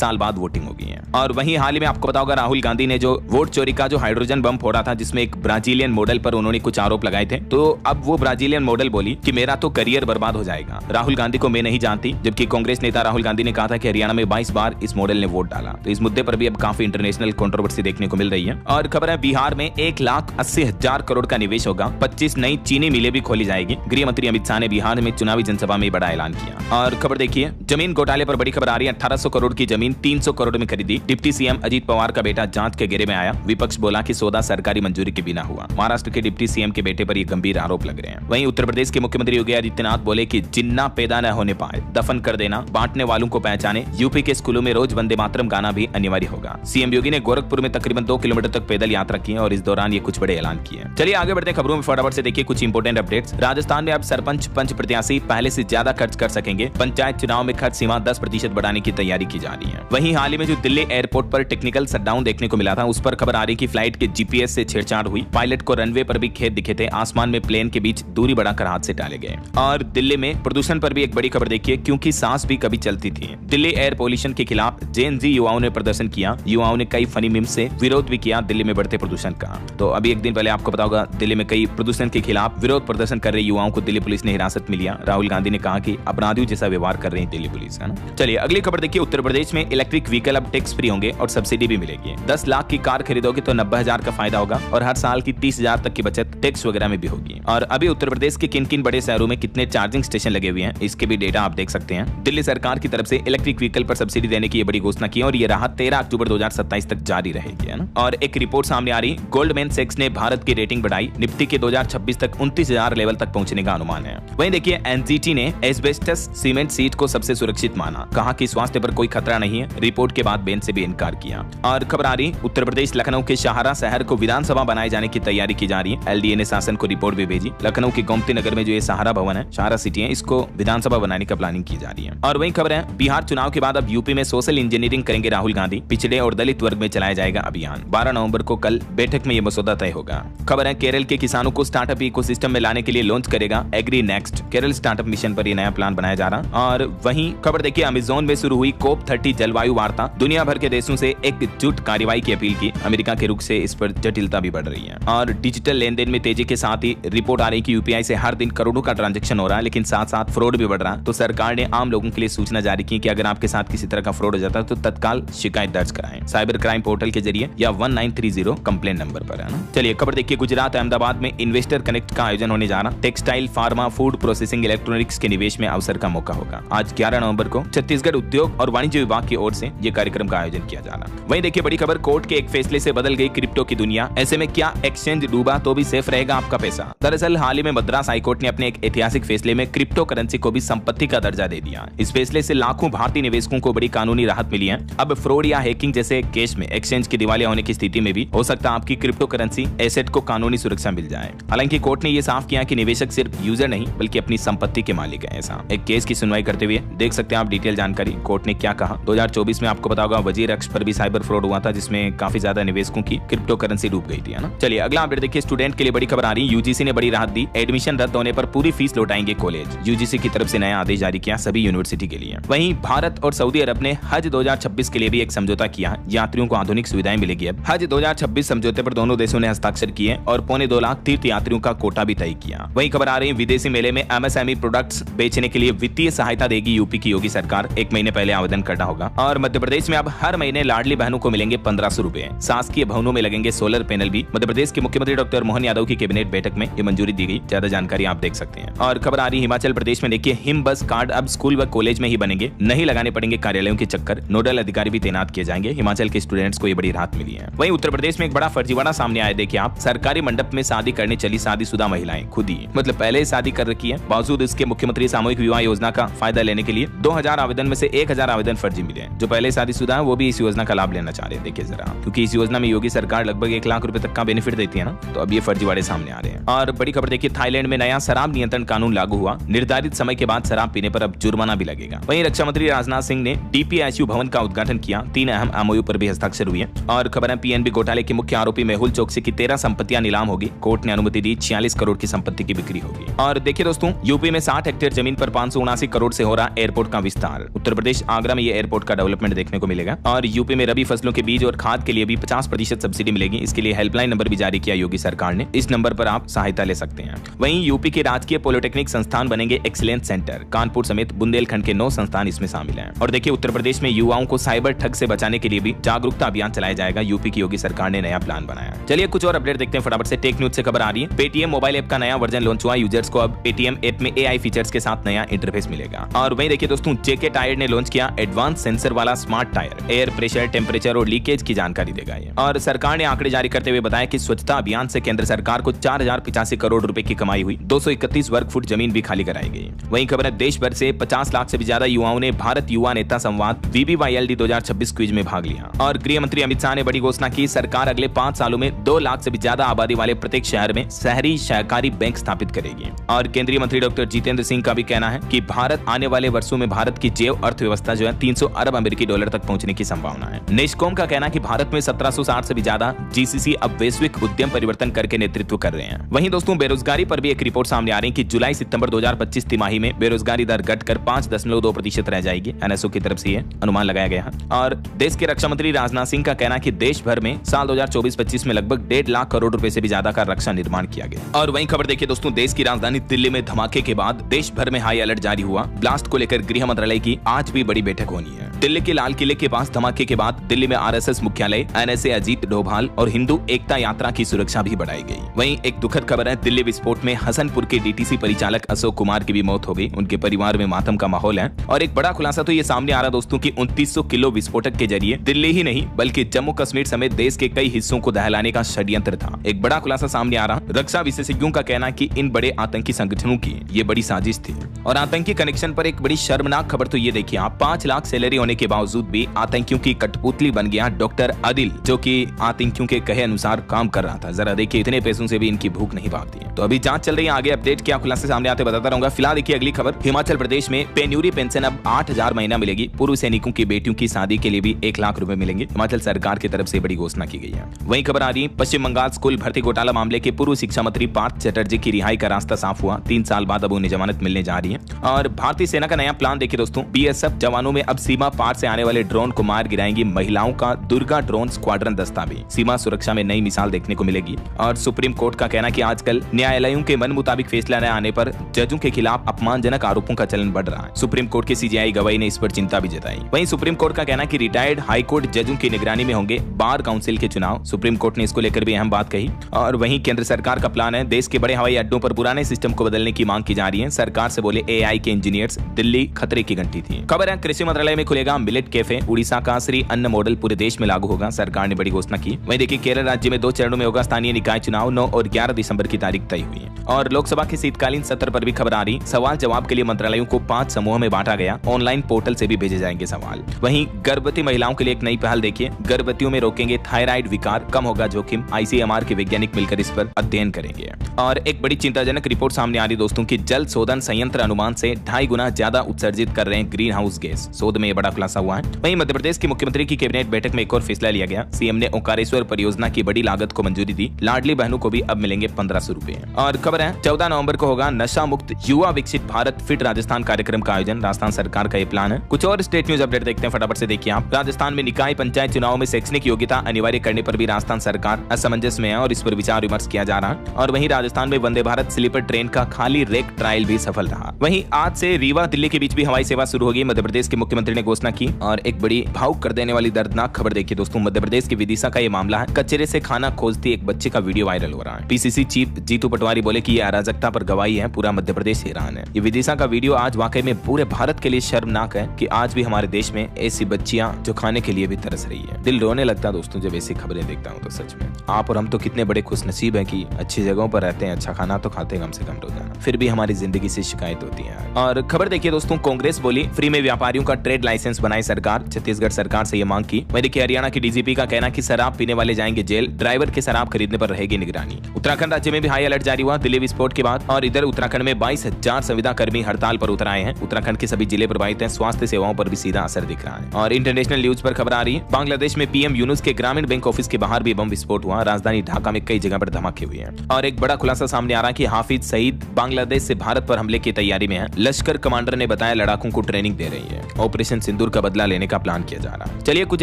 साल बाद वोटिंग होगी है। और वहीं हाल ही में आपको पता होगा राहुल गांधी ने जो वोट चोरी का जो हाइड्रोजन बम फोड़ा था, जिसमें एक ब्राजीलियन मॉडल पर उन्होंने कुछ आरोप लगाए थे, तो अब वो ब्राजीलियन मॉडल बोली कि मेरा तो करियर बर्बाद हो जाएगा। राहुल गांधी को मैं नहीं जानती, जबकि कांग्रेस नेता राहुल गांधी ने कहा था कि हरियाणा में 22 बार इस मॉडल ने वोट डाला। तो इस मुद्दे पर भी अब काफी इंटरनेशनल कंट्रोवर्सी देखने को मिल रही है। और खबर है बिहार में 1,80,000 करोड़ का निवेश होगा। 25 नई चीनी मिलें भी खोली जाएगी। गृह मंत्री अमित शाह ने बिहार में चुनावी जनसभा में बड़ा ऐलान किया। और खबर देखिए, जमीन घोटाले पर बड़ी खबर आ रही है। 1800 करोड़ की जमीन 300 करोड़ में खरीदी। डिप्टी सीएम अजीत पवार का बेटा जांच के घेरे में आया। विपक्ष बोला कि सौदा सरकारी मंजूरी के बिना हुआ। महाराष्ट्र के डिप्टी सीएम के बेटे पर ये गंभीर आरोप लग रहे हैं। वहीं उत्तर प्रदेश के मुख्यमंत्री योगी आदित्यनाथ बोले कि जिन्ना पैदा न होने पाए दफन कर देना, बांटने वालों को पहचाने। यूपी के स्कूलों में रोज वंदे मातरम गाना भी अनिवार्य होगा। सीएम योगी ने गोरखपुर में तकरीबन 2 किलोमीटर तक पैदल यात्रा की और इस दौरान ये कुछ बड़े ऐलान किए। चलिए आगे बढ़ते हैं खबरों में फटाफट से। देखिए कुछ इंपोर्टेंट अपडेट्स। राजस्थान में अब सरपंच पंच प्रत्याशी पहले से ज्यादा खर्च कर सकेंगे। पंचायत चुनाव में खर्च सीमा 10% बढ़ाने की तैयारी की जा रही है। वहीं हाल ही में जो दिल्ली एयरपोर्ट पर टेक्निकल शटडाउन देखने को मिला था, उस पर खबर आ रही कि फ्लाइट के जीपीएस से छेड़छाड़ हुई। पायलट को रनवे पर भी खेत दिखे थे। आसमान में प्लेन के बीच दूरी बढ़ाकर हाथ से डाले गए। और दिल्ली में प्रदूषण पर भी एक बड़ी खबर देखिए, क्योंकि सांस भी कभी चलती थी। दिल्ली एयर पोल्यूशन के खिलाफ जेन जी युवाओं ने प्रदर्शन किया। युवाओं ने कई फनी मीम्स से विरोध भी किया दिल्ली में बढ़ते प्रदूषण का। तो अभी एक दिन पहले आपको पता होगा दिल्ली में कई प्रदूषण के खिलाफ विरोध प्रदर्शन कर रहे युवाओं को दिल्ली पुलिस ने हिरासत में लिया। राहुल गांधी ने कहा कि अपराधियों जैसा व्यवहार कर रही है दिल्ली पुलिस, है ना। चलिए अगली खबर देखिए, उत्तर प्रदेश में इलेक्ट्रिक व्हीकल अब टैक्स फ्री होंगे और सब्सिडी भी मिलेगी। 10 लाख की कार खरीदोगे तो 90,000 का फायदा होगा और हर साल की 30,000 तक की बचत टैक्स वगैरह में भी होगी। और अभी उत्तर प्रदेश के किन किन बड़े शहरों में कितने चार्जिंग स्टेशन लगे हुए हैं, इसके भी डेटा आप देख सकते हैं। दिल्ली सरकार की तरफ से इलेक्ट्रिक व्हीकल पर सब्सिडी देने की बड़ी घोषणा की और ये राहत 13 अक्टूबर 2027 तक जारी रहेगी, है ना। और एक रिपोर्ट सामने आ रही, गोल्डमैन सैक्स ने भारत की रेटिंग बढ़ाई। निफ्टी के 2026 तक 29,000 लेवल तक पहुंचने का अनुमान है। वहीं देखिए एनजीटी ने एस्बेस्टस सीमेंट सीट को सबसे सुरक्षित माना। कहा कि स्वास्थ्य पर कोई खतरा नहीं है। रिपोर्ट के बाद बेंच से भी इनकार किया। और खबर आ रही, उत्तर प्रदेश लखनऊ के शाहरा शहर को विधानसभा बनाए जाने की तैयारी की जा रही है। एलडीए ने शासन को रिपोर्ट भी भेजी। लखनऊ के गोमती नगर में जो ये सहारा भवन है, सहारा सिटी है, इसको विधानसभा बनाने का प्लानिंग की जा रही है। और वही खबर है, बिहार चुनाव के बाद अब यूपी में सोशल इंजीनियरिंग करेंगे राहुल गांधी। पिछड़े और दलित वर्ग में चलाया जाएगा अभियान। 12 नवंबर को कल बैठक में ये मसौदा तय होगा। खबर है, केरल के किसानों को स्टार्टअप इकोसिस्टम में लाने के लिए लॉन्च करेगा agri next. Kerala startup mission पर ये नया प्लान बनाया जा रहा। और वहीं खबर देखिए, अमेज़न में शुरू हुई COP30 जलवायु वार्ता। दुनिया भर के देशों से एकजुट कार्रवाई की अपील की। अमेरिका के रुख से इस पर जटिलता भी बढ़ रही है। और डिजिटल लेन देन में तेजी के साथ ही रिपोर्ट आ रही कि यूपीआई से हर दिन करोड़ों का ट्रांजैक्शन हो रहा है, लेकिन साथ साथ फ्रॉड भी बढ़ रहा है। तो सरकार ने आम लोगों के लिए सूचना जारी की कि अगर आपके साथ किसी तरह का फ्रॉड हो जाता है तो तत्काल शिकायत दर्ज कराएं साइबर क्राइम पोर्टल के जरिए या 1930 कंप्लेन नंबर पर, है ना। चलिए खबर देखिए, गुजरात अहमदाबाद में इन्वेस्टर कनेक्ट का आयोजन होने जा रहा। Textile, pharma, food processing, electronics के निवेश में अवसर का मौका होगा। आज 11 नवंबर को छत्तीसगढ़ उद्योग और वाणिज्य विभाग की ओर से यह कार्यक्रम का आयोजन किया जा रहा। वहीं देखिए बड़ी खबर, कोर्ट के एक फैसले से बदल गई क्रिप्टो की दुनिया। ऐसे में क्या एक्सचेंज डूबा तो भी सेफ रहेगा आपका पैसा? दरअसल हाल ही में मद्रास हाईकोर्ट ने अपने एक ऐतिहासिक फैसले में क्रिप्टो करेंसी को भी संपत्ति का दर्जा दे दिया। इस फैसले से लाखों भारतीय निवेशकों को बड़ी कानूनी राहत मिली है। अब फ्रॉड या हैकिंग जैसे केस में एक्सचेंज के दिवालिया होने की स्थिति में भी हो सकता है आपकी क्रिप्टो करेंसी एसेट को कानूनी सुरक्षा मिल जाए। हालांकि कोर्ट ने यह साफ किया कि निवेशक सिर्फ यूजर नहीं बल्कि अपनी संपत्ति के मालिक है। ऐसा एक केस की सुनवाई करते हुए देख सकते हैं आप डिटेल जानकारी कोर्ट ने क्या कहा। 2024 में आपको पता होगा वजीर अक्ष पर भी साइबर फ्रॉड हुआ था, जिसमें काफी ज्यादा निवेशकों की क्रिप्टो करेंसी डूब गई थी, है ना। चलिए अगला अपडेट देखिए, स्टूडेंट के लिए बड़ी खबर आ रही है। यूजीसी ने बड़ी राहत दी। एडमिशन रद्द होने पर पूरी फीस लौटाएंगे कॉलेज। यूजीसी की तरफ से नया आदेश जारी किया सभी यूनिवर्सिटी के लिए। वहीं भारत और सऊदी अरब ने हज 2026 के लिए भी एक समझौता किया। यात्रियों को आधुनिक सुविधाएं मिलेगी। अब हज 2026 समझौते पर दोनों देशों ने हस्ताक्षर किए और 2.25 लाख तीर्थ यात्रियों का कोटा भी तय किया। वहीं खबर आ रही है, विदेशी मेले में एमएसएमई प्रोडक्ट्स बेचने के लिए वित्तीय सहायता देगी यूपी की योगी सरकार। 1 महीने पहले आवेदन करना होगा। और मध्य प्रदेश में अब हर महीने लाडली बहनों को मिलेंगे 1500 रुपए। शासकीय भवनों में लगेंगे सोलर पैनल भी। मध्य प्रदेश के मुख्यमंत्री डॉक्टर मोहन यादव की कैबिनेट बैठक में ये मंजूरी दी गई। ज्यादा जानकारी आप देख सकते हैं। और खबर आ रही है, हिमाचल प्रदेश में देखिए, हिम बस कार्ड अब स्कूल व कॉलेज में ही बनेंगे। नहीं लगाने पड़ेंगे कार्यालयों के चक्कर। नोडल अधिकारी भी तैनात किए जाएंगे। हिमाचल के स्टूडेंट्स को ये बड़ी राहत मिली है। वहीं उत्तर प्रदेश में एक बड़ा फर्जीवाड़ा सामने आया। देखिए आप, सरकारी मंडप में शादी करने चली शादीशुदा महिलाएं खुद ही, मतलब पहले ही शादी कर रखी है, बावजूद इसके मुख्यमंत्री सामूहिक विवाह योजना का फायदा लेने के लिए 2000 आवेदन में से 1000 आवेदन फर्जी मिले। जो पहले शादीशुदा है वो भी इस योजना का लाभ लेना चाह रहे हैं। देखिए जरा, क्योंकि इस योजना में योगी सरकार लगभग 1 लाख रुपए तक का बेनिफिट देती है ना, तो अब ये फर्जीवाड़े सामने आ रहे हैं। और बड़ी खबर देखिए, थाईलैंड में नया शराब नियंत्रण कानून लागू हुआ, निर्धारित समय के बाद शराब पीने पर अब जुर्माना भी लगेगा। वहीं रक्षा मंत्री राजनाथ सिंह ने डीपीएसयू भवन का उद्घाटन किया। 3 अहम एमओयू पर भी हस्ताक्षर हुए। और खबर है पीएनबी घोटाले के मुख्य आरोपी मेहुल चोकसी की 13 संपत्तियां नीलाम होगी। कोर्ट ने अनुमति दी, 46 करोड़ की संपत्ति की बिक्री होगी। और देखिए दोस्तों, यूपी में 60 हेक्टेयर जमीन पर 579 करोड़ से हो रहा एयरपोर्ट का विस्तार। उत्तर प्रदेश आगरा में ये एयरपोर्ट का डेवलपमेंट देखने को मिलेगा। और यूपी में रबी फसलों के बीज और खाद के लिए भी 50% सब्सिडी मिलेगी। इसके लिए हेल्पलाइन नंबर भी जारी किया योगी सरकार ने। इस नंबर पर आप सहायता ले सकते हैं। वहीं यूपी के राजकीय पॉलिटेक्निक संस्थान बनेंगे एक्सीलेंस सेंटर। कानपुर समेत बुंदेलखंड के 9 संस्थान इसमें शामिल हैं। और देखिए, उत्तर प्रदेश में युवाओं को साइबर ठग से बचाने के लिए भी जागरूकता अभियान चलाया जाएगा। यूपी की योगी सरकार ने नया प्लान बनाया। चलिए कुछ और अपडेट देखते हैं फटाफट से। टेक न्यूज से खबर आ रही है, पेटीएम मोबाइल ऐप का नया वर्जन लॉन्च हुआ। यूजर्स को अब पेटीएम ऐप में एआई फीचर्स के साथ नया इंटरफेस मिलेगा। और वहीं देखिए दोस्तों, जेके टायर ने लॉन्च किया एडवांस सेंसर वाला smart tyre. Air pressure, temperature और लीकेज की जानकारी देगा ये। और सरकार ने आंकड़े जारी करते हुए बताया कि स्वच्छता अभियान से केंद्र सरकार को 4085 करोड़ रुपए की कमाई हुई। 231 वर्ग फुट जमीन भी खाली कराई गई। वहीं खबर है, देश भर से 50 लाख से भी ज्यादा युवाओं ने भारत युवा नेता संवाद VBYLD 2026 क्विज में भाग लिया। और गृह मंत्री अमित शाह ने बड़ी घोषणा की, सरकार अगले 5 सालों में 2 लाख से भी ज्यादा आबादी वाले प्रत्येक शहर में शहरी सहकारी बैंक स्थापित करेगी। और केंद्रीय मंत्री डॉक्टर जितेंद्र सिंह का भी कहना है कि भारत आने वाले वर्षों में भारत की जैव अर्थव्यवस्था जो है 300 अरब अमेरिकी डॉलर तक पहुंचने की संभावना है। नेस्कॉम का कहना है कि भारत में 1760 से भी ज्यादा GCC अब वैश्विक उद्यम परिवर्तन करके नेतृत्व कर रहे हैं। वहीं दोस्तों, बेरोजगारी पर भी एक रिपोर्ट सामने आ रही है कि जुलाई-सितंबर 2025 तिमाही में बेरोजगारी दर घटकर 5.2% रह जाएगी। NSO की तरफ से ये अनुमान लगाया गया है। और देश के रक्षा मंत्री राजनाथ सिंह का कहना है कि देश भर में साल 2024-25 में लगभग 1.5 लाख करोड़ रुपए से भी ज्यादा का रक्षा निर्माण किया गया। और वहीं खबर देखिए दोस्तों, देश की राजधानी दिल्ली में धमाके के बाद देश भर में हाई अलर्ट जारी हुआ। ब्लास्ट को लेकर गृह मंत्रालय की आज भी बड़ी बैठक होनी है। दिल्ली के लाल किले के पास धमाके के बाद दिल्ली में RSS मुख्यालय, NSA अजीत डोभाल और हिंदू एकता यात्रा की सुरक्षा भी बढ़ाई गई। वहीं एक दुखद खबर है, दिल्ली विस्फोट में हसनपुर के DTC परिचालक अशोक कुमार की भी मौत हो गई। उनके परिवार में मातम का माहौल है। और एक बड़ा खुलासा तो ये सामने आ रहा दोस्तों कि 2900 किलो विस्फोटक के जरिए दिल्ली ही नहीं बल्कि जम्मू कश्मीर समेत देश के कई हिस्सों को दहलाने का षड्यंत्र था। एक बड़ा खुलासा सामने आ रहा। रक्षा विशेषज्ञों का कहना कि इन बड़े आतंकी संगठनों की ये बड़ी साजिश थी। और आतंकी कनेक्शन पर एक बड़ी शर्मनाक खबर तो ये देखिए आप, 5 लाख सैलरी होने के बावजूद भी आतंकियों की कठपुतली बन गया डॉक्टर आदिल, जो कि आतंकियों के कहे अनुसार काम कर रहा था। जरा देखिए, इतने पैसों से भी इनकी भूख नहीं भागती है। तो अभी जांच चल रही है, आगे अपडेट क्या खुलासे सामने आते बताता रहूंगा। फिलहाल देखिए अगली खबर, हिमाचल प्रदेश में पेन्यूरी पेंशन अब 8000 महीना मिलेगी। पूर्व सैनिकों की बेटियों की शादी के लिए भी 1 लाख रुपए मिलेंगे। हिमाचल सरकार की तरफ से बड़ी घोषणा की गई है। वहीं खबर आ रही है, पश्चिम बंगाल स्कूल भर्ती घोटाला मामले के पूर्व शिक्षा मंत्री पार्थ चटर्जी की रिहाई का रास्ता साफ हुआ। 3 साल बाद अब उन्हें जमानत मिलने जा रही है। और भारतीय सेना का नया प्लान देखिए दोस्तों, BSF जवानों में अब सीमा पार से आने वाले ड्रोन को मार गिराएंगी महिलाओं का दुर्गा ड्रोन स्क्वाड्रन दस्ता भी। सीमा सुरक्षा में नई मिसाल देखने को मिलेगी। और सुप्रीम कोर्ट का कहना कि आजकल न्यायालयों के मन मुताबिक फैसला न आने पर जजों के खिलाफ अपमानजनक आरोपों का चलन बढ़ रहा है। सुप्रीम कोर्ट के CJI गवाही ने इस पर चिंता भी जताई। वहीं सुप्रीम कोर्ट का कहना कि रिटायर्ड हाई कोर्ट जजों की निगरानी में होंगे बार काउंसिल के चुनाव। सुप्रीम कोर्ट ने इसको लेकर भी अहम बात कही। और वहीं केंद्र सरकार का प्लान है, देश के बड़े हवाई अड्डों पर पुराने सिस्टम को बदलने की मांग की जा रही है। सरकार से बोले AI के इंजीनियर्स, दिल्ली खतरे की घंटी थी। खबर है, कृषि मंत्रालय में खुलेगा मिलेट कैफे। उड़ीसा का श्री अन्न मॉडल पूरे देश में लागू होगा। सरकार ने बड़ी घोषणा की। वहीं देखिए, केरल राज्य में 2 चरणों में होगा स्थानीय निकाय चुनाव। 9 और 11 दिसंबर की तारीख तय हुई है। और लोकसभा के शीतकालीन सत्र पर भी खबर आ रही। सवाल जवाब के लिए मंत्रालयों को 5 समूहों में बांटा गया। ऑनलाइन पोर्टल से भी भेजे जाएंगे सवाल। वहीं गर्भवती महिलाओं के लिए एक नई पहल देखिए, गर्भवतियों में रोकेंगे थायराइड विकार, कम होगा जोखिम। ICMR के वैज्ञानिक मिलकर इस पर अध्ययन करेंगे। और एक बड़ी चिंताजनक रिपोर्ट सामने आ रही दोस्तों की जल शोधन संयंत्र अनुमान से 2.5 गुना ज्यादा उत्सर्जित कर रहे हैं ग्रीन हाउस गैस। शोध में यह बड़ा खुलासा हुआ है। वहीं मध्य प्रदेश के मुख्यमंत्री की कैबिनेट बैठक में एक और फैसला लिया गया। CM ने ओंकारेश्वर परियोजना की बड़ी लागत को मंजूरी दी। लाडली बहनों को भी अब मिलेंगे 1500 रुपए। और खबर है, 14 नवंबर को होगा नशा मुक्त युवा विकसित भारत फिट राजस्थान कार्यक्रम का आयोजन। राजस्थान सरकार का ये प्लान है। कुछ और स्टेट न्यूज अपडेट देखते हैं फटाफट से देखिए आप। राजस्थान में निकाय पंचायत चुनाव में शैक्षणिक योग्यता अनिवार्य करने पर भी राजस्थान सरकार असमंजस में है और इस पर विचार विमर्श किया जा रहा है। और वहीं राजस्थान में वंदे भारत स्लीपर ट्रेन का खाली रेक ट्रायल भी सफल रहा। वहीं आज से रीवा दिल्ली के बीच भी हवाई सेवा शुरू होगी। मध्य प्रदेश के मुख्यमंत्री ने घोषणा की। और एक बड़ी भावुक कर देने वाली दर्दनाक खबर देखिए दोस्तों, मध्य प्रदेश के विदिशा का ये मामला है। कचरे से खाना खोजती एक बच्चे का वीडियो वायरल हो रहा है। PCC चीफ जीतू पटवारी बोले कि ये अराजकता पर गवाही है, पूरा मध्य प्रदेश हैरान है। ये विदिशा का वीडियो आज वाकई में पूरे भारत के लिए शर्मनाक है कि आज भी हमारे देश में ऐसी बच्चियां जो खाने के लिए भी तरस रही है। दिल रोने लगता है दोस्तों जब ऐसी खबरें देखता हूँ। तो सच में आप और हम तो कितने बड़े खुशनसीब हैं कि अच्छी जगहों पर रहते हैं, अच्छा खाना तो खाते हैं कम से कम रोजाना, फिर भी हमारी जिंदगी से शिकायत होती है। और खबर देखिए दोस्तों, कांग्रेस बोली फ्री में व्यापारियों का ट्रेड लाइसेंस ऑर्डिनेंस बनाई सरकार, छत्तीसगढ़ सरकार से ये मांग की। वहीं देखिए हरियाणा की डीजीपी का कहना कि शराब पीने वाले जाएंगे जेल, ड्राइवर के शराब खरीदने पर रहेगी निगरानी। उत्तराखंड राज्य में भी हाई अलर्ट जारी हुआ दिल्ली विस्फोट के बाद, और इधर उत्तराखंड में 22,000 संविदा कर्मी हड़ताल पर उतर आए हैं। उत्तराखंड के सभी जिले प्रभावित हैं, स्वास्थ्य सेवाओं पर भी सीधा असर दिख रहा है। और इंटरनेशनल न्यूज पर खबर आ रही है, बांग्लादेश में पीएम यूनुस के ग्रामीण बैंक ऑफिस के बाहर भी बम विस्फोट हुआ। राजधानी ढाका में कई जगह पर धमाके हुए हैं। और एक बड़ा खुलासा सामने आ रहा है कि हाफिज सईद बांग्लादेश से भारत पर हमले की तैयारी में है। लश्कर कमांडर ने बताया लड़ाकों को ट्रेनिंग दे रही है। ऑपरेशन सिंदूर का बदला लेने का प्लान किया जा रहा है। चलिए कुछ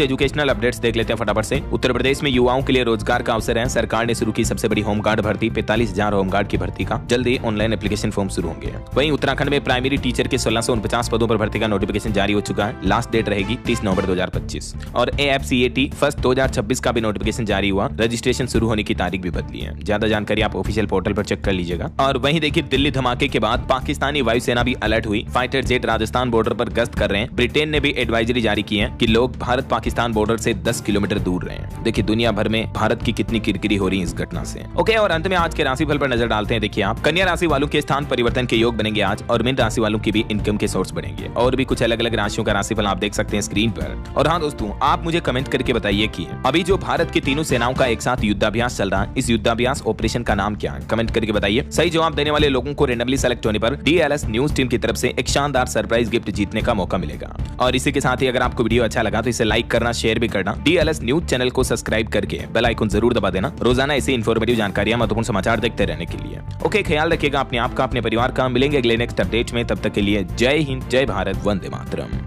एजुकेशनल अपडेट्स देख लेते हैं फटाफट से। उत्तर प्रदेश में युवाओं के लिए रोजगार का अवसर है। सरकार ने शुरू की सबसे बड़ी होमगार्ड भर्ती, 45,000 होमगार्ड की भर्ती का जल्दी ऑनलाइन एप्लीकेशन फॉर्म शुरू होंगे। वहीं उत्तराखंड में प्राइमरी टीचर के 1649 पदों पर भर्ती का नोटिफिकेशन जारी हो चुका है। लास्ट डेट रहेगी 30 नवंबर 2025। और AFCAT फर्स्ट 2026 का भी नोटिफिकेशन जारी हुआ। रजिस्ट्रेशन शुरू होने की तारीख भी बदली है। ज्यादा जानकारी आप ऑफिशियल पोर्टल पर चेक कर लीजिएगा। और वहीं देखिए दिल्ली धमाके के बाद पाकिस्तानी वायुसेना भी अलर्ट हुई। फाइटर जेट राजस्थान बॉर्डर पर गश्त कर रहे हैं। ब्रिटेन ने भी एडवाइजरी जारी की है कि लोग भारत पाकिस्तान बॉर्डर से 10 किलोमीटर दूर रहें। देखिए दुनिया भर में भारत की कितनी किरकिरी हो रही है इस घटना से। ओके, और अंत में आज के राशिफल पर नजर डालते हैं। देखिए आप कन्या राशि वालों के स्थान परिवर्तन के योग बनेंगे आज, और मीन राशि वालों की भी इनकम के सोर्स बढ़ेंगे। और भी कुछ अलग अलग राशियों का राशिफल आप देख सकते हैं स्क्रीन पर। और हाँ दोस्तों, आप मुझे कमेंट करके बताइए कि अभी जो भारत की तीनों सेनाओं का एक साथ युद्धाभ्यास चल रहा है, इस युद्धाभ्यास ऑपरेशन का नाम क्या है? कमेंट करके बताइए। सही जवाब देने वाले लोगों को रेंडमली सेलेक्ट होने पर DLS न्यूज टीम की तरफ से एक शानदार सरप्राइज गिफ्ट जीतने का मौका मिलेगा। और इसी के साथ ही अगर आपको वीडियो अच्छा लगा तो इसे लाइक करना, शेयर भी करना। DLS न्यूज चैनल को सब्सक्राइब करके बेल आइकन जरूर दबा देना, रोजाना ऐसी इन्फॉर्मेटिव जानकारियां, महत्वपूर्ण समाचार देखते रहने के लिए। ओके, ख्याल रखिएगा अपने आप का, अपने परिवार का। मिलेंगे अगले नेक्स्ट अपडेट में, तब तक के लिए जय हिंद, जय भारत, वंदे मातरम।